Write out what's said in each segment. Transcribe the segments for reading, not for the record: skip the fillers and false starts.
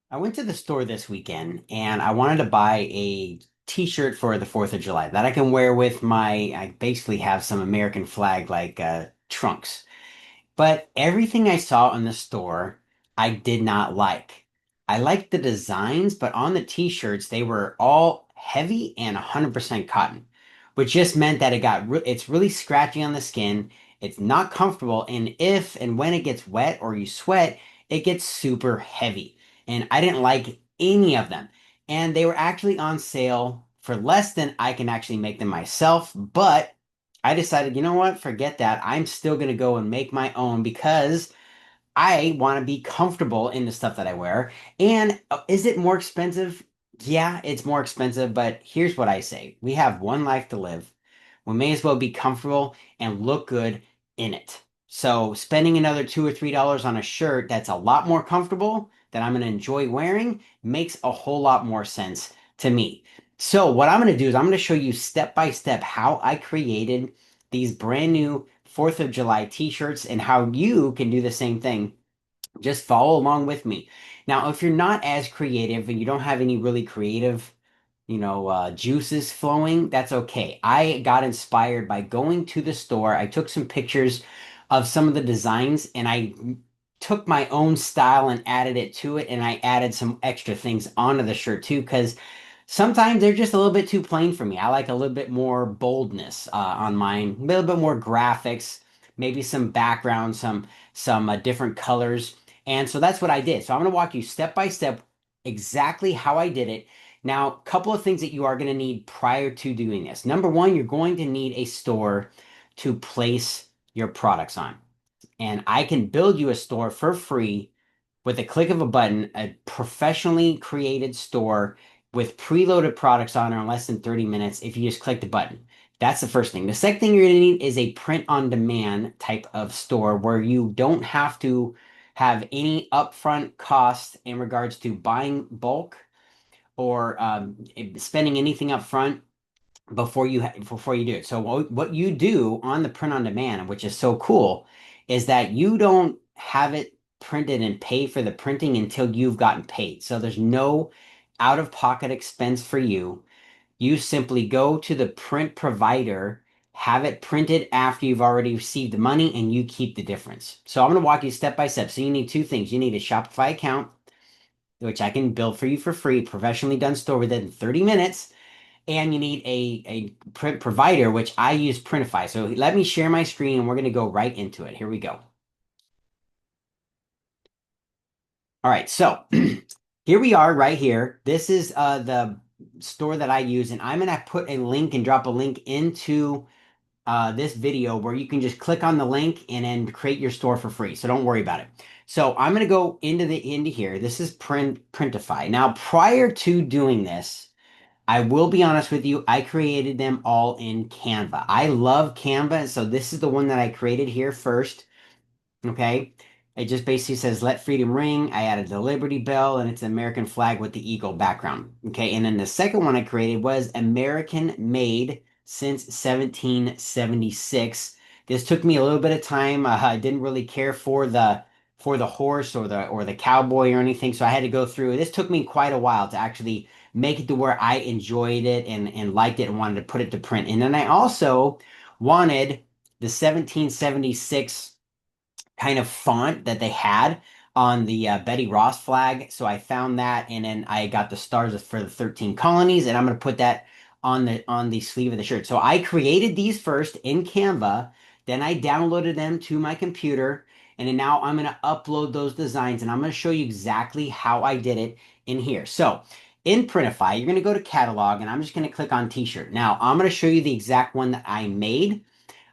I went to the store this weekend and I wanted to buy a t-shirt for the 4th of July that I can wear with I basically have some American flag trunks. But everything I saw in the store, I did not like. I liked the designs, but on the t-shirts, they were all heavy and 100% cotton, which just meant that it's really scratchy on the skin. It's not comfortable, and if and when it gets wet or you sweat, it gets super heavy. And I didn't like any of them. And they were actually on sale for less than I can actually make them myself, but I decided, you know what? Forget that. I'm still going to go and make my own because I want to be comfortable in the stuff that I wear. And is it more expensive? Yeah, it's more expensive, but here's what I say. We have one life to live. We may as well be comfortable and look good in it. So spending another $2 or $3 on a shirt that's a lot more comfortable that I'm going to enjoy wearing makes a whole lot more sense to me. So what I'm going to do is I'm going to show you step by step how I created these brand new 4th of July t-shirts and how you can do the same thing. Just follow along with me. Now, if you're not as creative and you don't have any really creative juices flowing, that's okay. I got inspired by going to the store. I took some pictures of some of the designs and I took my own style and added it to it. And I added some extra things onto the shirt too, because sometimes they're just a little bit too plain for me. I like a little bit more boldness on mine, a little bit more graphics, maybe some background, some different colors. And so that's what I did. So I'm going to walk you step by step exactly how I did it. Now, a couple of things that you are going to need prior to doing this. Number one, you're going to need a store to place your products on. And I can build you a store for free with a click of a button, a professionally created store with preloaded products on it in less than 30 minutes if you just click the button. That's the first thing. The second thing you're going to need is a print on demand type of store where you don't have to have any upfront costs in regards to buying bulk or spending anything up front before you do it. So what you do on the print on demand, which is so cool, is that you don't have it printed and pay for the printing until you've gotten paid. So there's no out of pocket expense for you. You simply go to the print provider, have it printed after you've already received the money, and you keep the difference. So I'm going to walk you step by step. So you need two things. You need a Shopify account, which I can build for you for free, professionally done store within 30 minutes. And you need a print provider, which I use Printify. So let me share my screen and we're going to go right into it. Here we go. All right, so here we are right here. This is the store that I use, and I'm going to put a link and drop a link into this video where you can just click on the link and then create your store for free. So don't worry about it. So I'm going to go into here. This is Printify. Now, prior to doing this, I will be honest with you, I created them all in Canva. I love Canva, so this is the one that I created here first. Okay. It just basically says let freedom ring. I added the Liberty Bell and it's an American flag with the eagle background. Okay. And then the second one I created was American made since 1776. This took me a little bit of time. I didn't really care for the horse or the cowboy or anything, so I had to go through. This took me quite a while to actually make it to where I enjoyed it and liked it and wanted to put it to print. And then I also wanted the 1776 kind of font that they had on the Betty Ross flag. So I found that, and then I got the stars for the 13 colonies, and I'm going to put that on the sleeve of the shirt. So I created these first in Canva, then I downloaded them to my computer, and then now I'm going to upload those designs, and I'm going to show you exactly how I did it in here. So in Printify, you're going to go to catalog, and I'm just going to click on t-shirt. Now I'm going to show you the exact one that I made.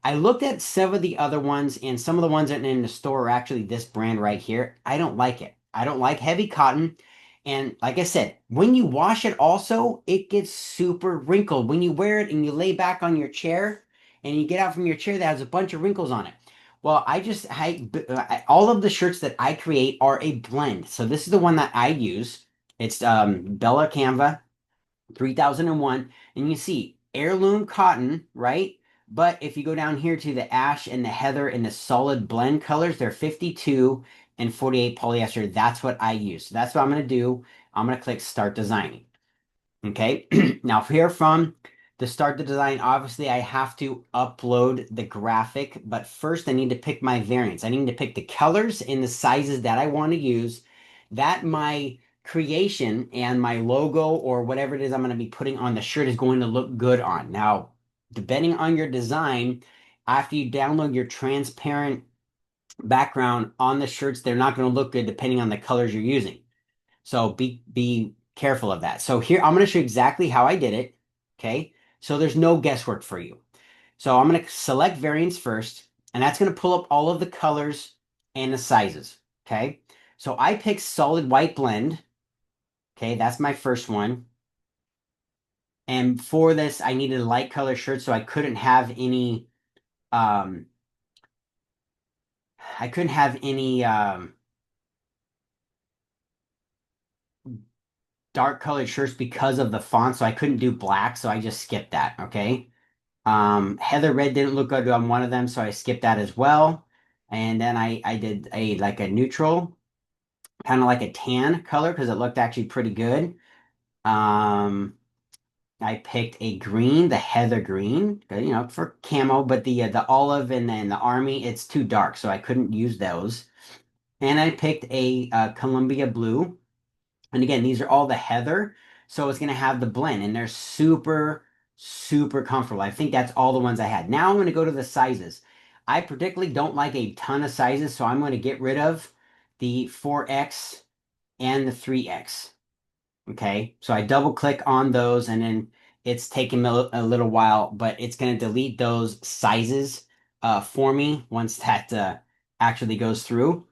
I looked at some of the other ones, and some of the ones that are in the store are actually this brand right here. I don't like it. I don't like heavy cotton. And like I said, when you wash it also, it gets super wrinkled. When you wear it and you lay back on your chair and you get out from your chair, that has a bunch of wrinkles on it. Well, all of the shirts that I create are a blend. So this is the one that I use. It's Bella Canva 3001, and you see heirloom cotton, right? But if you go down here to the ash and the heather and the solid blend colors, they're 52 and 48 polyester. That's what I use. So that's what I'm going to do. I'm going to click Start Designing. Okay. Now here from the Start the Design, obviously I have to upload the graphic, but first I need to pick my variants. I need to pick the colors and the sizes that I want to use, that my creation and my logo or whatever it is I'm going to be putting on the shirt is going to look good on. Now, depending on your design, after you download your transparent background on the shirts, they're not going to look good depending on the colors you're using. So be careful of that. So here I'm going to show you exactly how I did it. Okay. So there's no guesswork for you. So I'm going to select variants first, and that's going to pull up all of the colors and the sizes. Okay. So I picked solid white blend. Okay. That's my first one. And for this, I needed a light color shirt, so um, I couldn't have any dark colored shirts because of the font, so I couldn't do black, so I just skipped that. Okay. Heather Red didn't look good on one of them, so I skipped that as well. And then I did a like a neutral, kind of like a tan color because it looked actually pretty good. Um, I picked a green, the Heather green, for camo, but the olive and then the army, it's too dark, so I couldn't use those. And I picked a Columbia blue. And again, these are all the Heather, so it's going to have the blend, and they're super, super comfortable. I think that's all the ones I had. Now I'm going to go to the sizes. I particularly don't like a ton of sizes, so I'm going to get rid of the 4X and the 3X. Okay, so I double click on those, and then it's taking a little while, but it's going to delete those sizes for me once that actually goes through.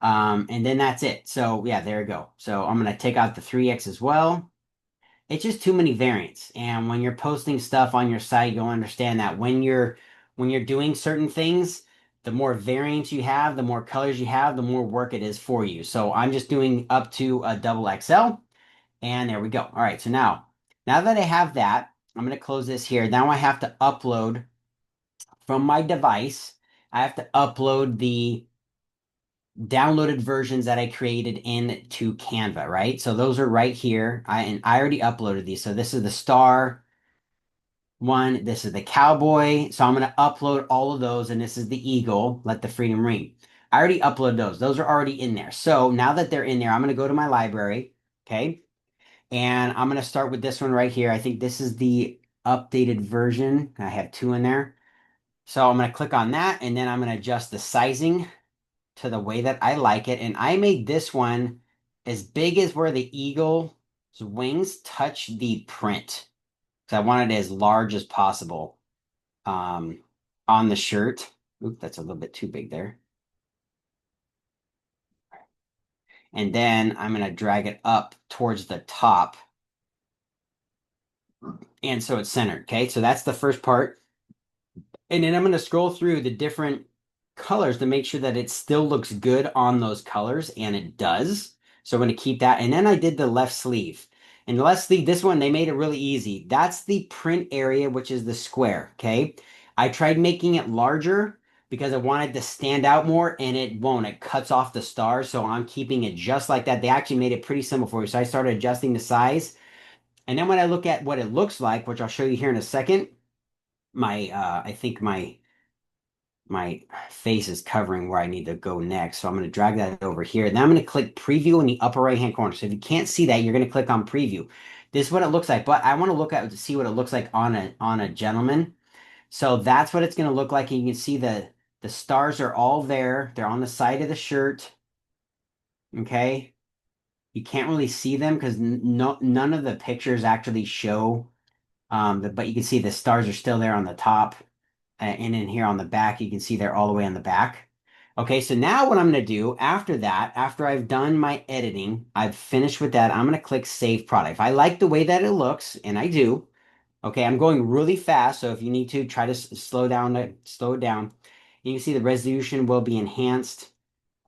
And then that's it. So yeah, there we go. So I'm gonna take out the 3X as well. It's just too many variants. And when you're posting stuff on your site, you'll understand that when you're doing certain things, the more variants you have, the more colors you have, the more work it is for you. So I'm just doing up to a double XL. And there we go. All right. So now that I have that, I'm gonna close this here. Now I have to upload from my device. I have to upload the downloaded versions that I created into Canva, right? So those are right here. I already uploaded these. So this is the star one. This is the cowboy. So I'm going to upload all of those. And this is the eagle. Let the freedom ring. I already uploaded those. Those are already in there. So now that they're in there, I'm going to go to my library. Okay. And I'm going to start with this one right here. I think this is the updated version. I have two in there. So I'm going to click on that, and then I'm going to adjust the sizing to the way that I like it. And I made this one as big as where the eagle's wings touch the print. So I wanted it as large as possible um, on the shirt. Oop, that's a little bit too big there. And then I'm going to drag it up towards the top. And so it's centered. Okay. So that's the first part. And then I'm going to scroll through the different colors to make sure that it still looks good on those colors, and it does. So I'm going to keep that. And then I did the left sleeve. And the left sleeve, this one, they made it really easy. That's the print area, which is the square, okay? I tried making it larger because I wanted to stand out more, and it won't. It cuts off the stars, so I'm keeping it just like that. They actually made it pretty simple for you. So I started adjusting the size. And then when I look at what it looks like, which I'll show you here in a second, I think my face is covering where I need to go next. So I'm going to drag that over here. Then I'm going to click preview in the upper right hand corner. So if you can't see that, you're going to click on preview. This is what it looks like, but I want to look at to see what it looks like on a gentleman. So that's what it's going to look like. And you can see the stars are all there. They're on the side of the shirt. Okay. You can't really see them because none of the pictures actually show. But you can see the stars are still there on the top. And in here on the back, you can see they're all the way on the back. Okay, so now what I'm going to do after that, after I've done my editing, I've finished with that, I'm going to click Save Product. If I like the way that it looks, and I do, okay, I'm going really fast, so if you need to, try to slow it down. You can see the resolution will be enhanced.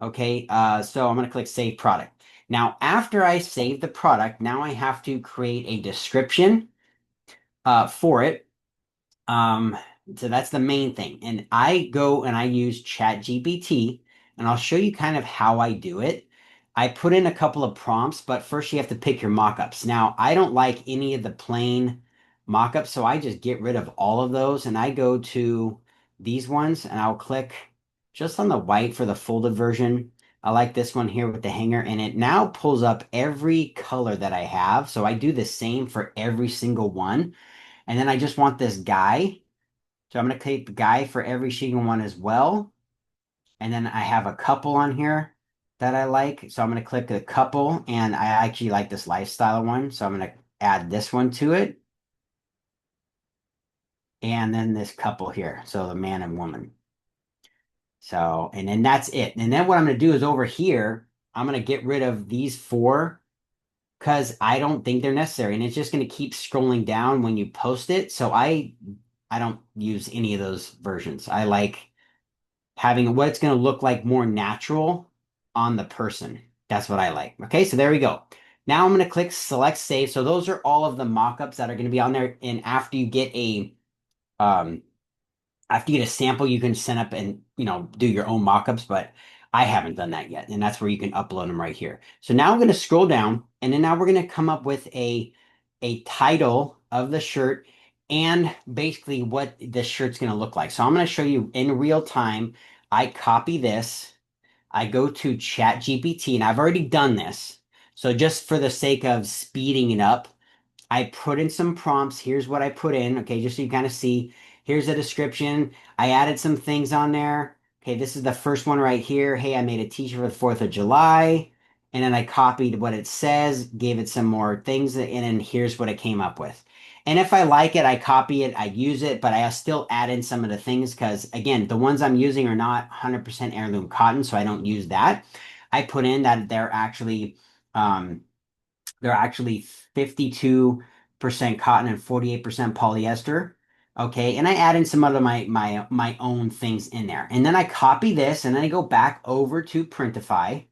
Okay, so I'm going to click Save Product. Now, after I save the product, now I have to create a description for it. So that's the main thing. And I go and I use ChatGPT and I'll show you kind of how I do it. I put in a couple of prompts, but first you have to pick your mockups. Now, I don't like any of the plain mockups, so I just get rid of all of those and I go to these ones and I'll click just on the white for the folded version. I like this one here with the hanger, and it now pulls up every color that I have. So I do the same for every single one. And then I just want this guy. So I'm going to click the guy for every single one as well. And then I have a couple on here that I like. So I'm going to click the couple, and I actually like this lifestyle one. So I'm going to add this one to it. And then this couple here. So the man and woman. So, and then that's it. And then what I'm going to do is over here, I'm going to get rid of these four because I don't think they're necessary. And it's just going to keep scrolling down when you post it. So I don't use any of those versions. I like having what it's going to look like more natural on the person. That's what I like. Okay, so there we go. Now I'm going to click select save. So those are all of the mockups that are going to be on there. And um, after you get a sample, you can send up and do your own mockups, but I haven't done that yet. And that's where you can upload them right here. So now I'm going to scroll down, and then now we're going to come up with a title of the shirt and basically what the shirt's going to look like. So I'm going to show you in real time. I copy this, I go to Chat GPT, and I've already done this. So just for the sake of speeding it up, I put in some prompts. Here's what I put in. Okay, just so you kind of see. Here's the description. I added some things on there. Okay, this is the first one right here. Hey, I made a t-shirt for the 4th of July. And then I copied what it says, gave it some more things, and then here's what it came up with. And if I like it, I copy it, I use it, but I still add in some of the things because, again, the ones I'm using are not 100% heirloom cotton, so I don't use that. I put in that um, they're actually 52% cotton and 48% polyester. Okay, and I add in some other my own things in there. And then I copy this and then I go back over to Printify.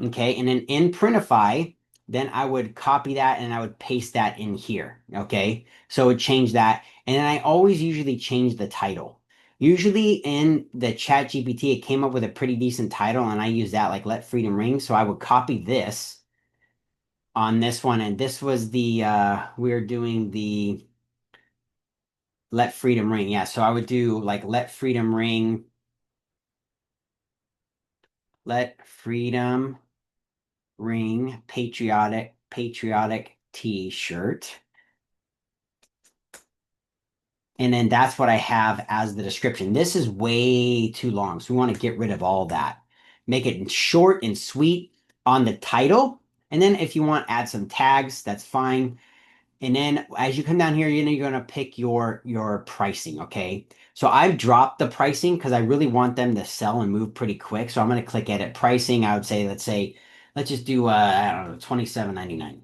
Okay, and then in Printify, then I would copy that and I would paste that in here. Okay, so it would change that. And then I always usually change the title. Usually in the Chat GPT, it came up with a pretty decent title, and I use that like Let Freedom Ring. So I would copy this on this one, and this was the we're doing the Let Freedom Ring. Yeah, so I would do like Let Freedom Ring Patriotic t-shirt. And then that's what I have as the description. This is way too long, so we want to get rid of all that. Make it short and sweet on the title. And then if you want to add some tags, that's fine. And then as you come down here, you're going to pick your pricing, okay? So I've dropped the pricing because I really want them to sell and move pretty quick. So I'm going to click edit pricing. I would say, let's just do I don't know, 27.99.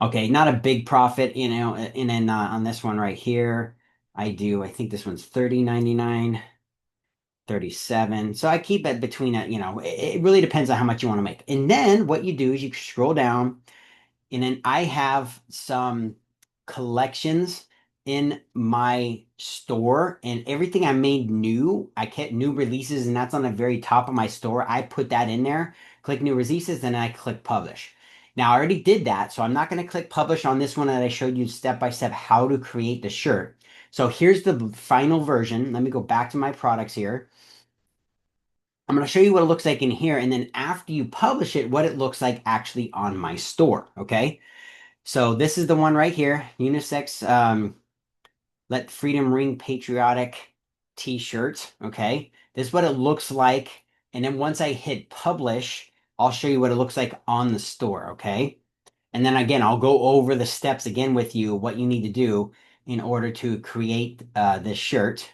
Okay, not a big profit, and then on this one right here, I think this one's 30.99, 37. So I keep it between it really depends on how much you want to make. And then what you do is you scroll down. And then I have some collections in my store, and everything I made new, I kept new releases, and that's on the very top of my store. I put that in there, click new releases, then I click publish. Now I already did that, so I'm not going to click publish on this one that I showed you step by step how to create the shirt. So here's the final version. Let me go back to my products here. I'm going to show you what it looks like in here, and then after you publish it, what it looks like actually on my store. Okay. So this is the one right here, unisex Let Freedom Ring Patriotic t-shirt. Okay. This is what it looks like. And then once I hit publish, I'll show you what it looks like on the store. Okay. And then again, I'll go over the steps again with you, what you need to do in order to create this shirt.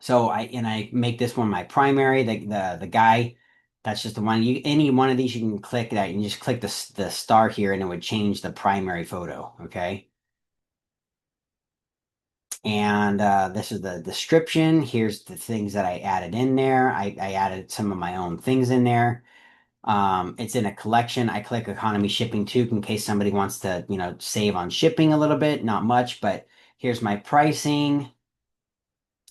So I make this one my primary, the guy. That's just the one. Any one of these you can click that. You can just click the star here, and it would change the primary photo. Okay. And this is the description. Here's the things that I added in there. I added some of my own things in there. It's in a collection. I click economy shipping too, in case somebody wants to, save on shipping a little bit. Not much, but here's my pricing.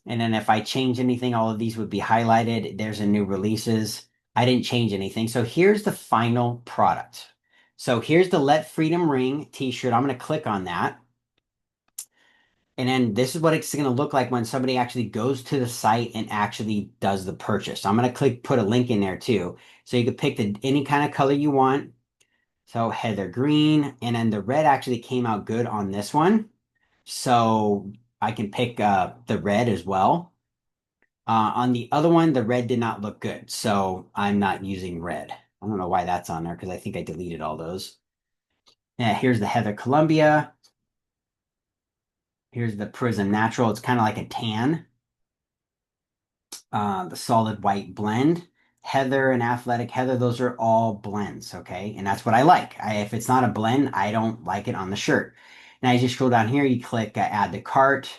And then if I change anything, all of these would be highlighted. There's a new releases. I didn't change anything. So here's the final product. So here's the Let Freedom Ring t-shirt. I'm going to click on that. And then this is what it's going to look like when somebody actually goes to the site and actually does the purchase. So I'm going to put a link in there too. So you could pick any kind of color you want. So heather green, and then the red actually came out good on this one. So I can pick the red as well. On the other one, the red did not look good. So I'm not using red. I don't know why that's on there because I think I deleted all those. Yeah, here's the Heather Columbia. Here's the Prism Natural. It's kind of like a tan. The solid white blend. Heather and Athletic Heather, those are all blends, okay? And that's what I like. If it's not a blend, I don't like it on the shirt. Now you just scroll down here, you click add to cart,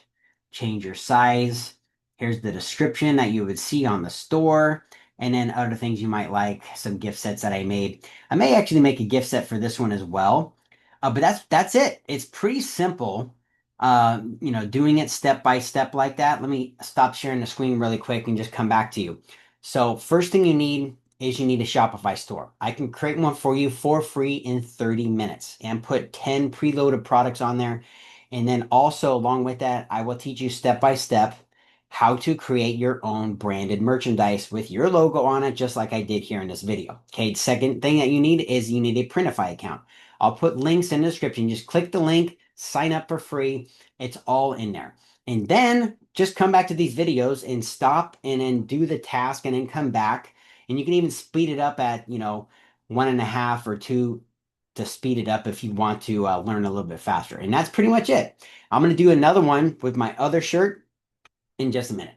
change your size. Here's the description that you would see on the store, and then other things you might like, some gift sets that I made. I may actually make a gift set for this one as well. But that's it. It's pretty simple doing it step by step like that. Let me stop sharing the screen really quick and just come back to you. So first thing you need is you need a Shopify store. I can create one for you for free in 30 minutes and put 10 preloaded products on there. And then also along with that, I will teach you step by step how to create your own branded merchandise with your logo on it, just like I did here in this video. Okay, second thing that you need is you need a Printify account. I'll put links in the description. Just click the link, sign up for free. It's all in there. And then just come back to these videos and stop and then do the task and then come back. And you can even speed it up at, 1.5 or 2 to speed it up if you want to learn a little bit faster. And that's pretty much it. I'm going to do another one with my other shirt in just a minute.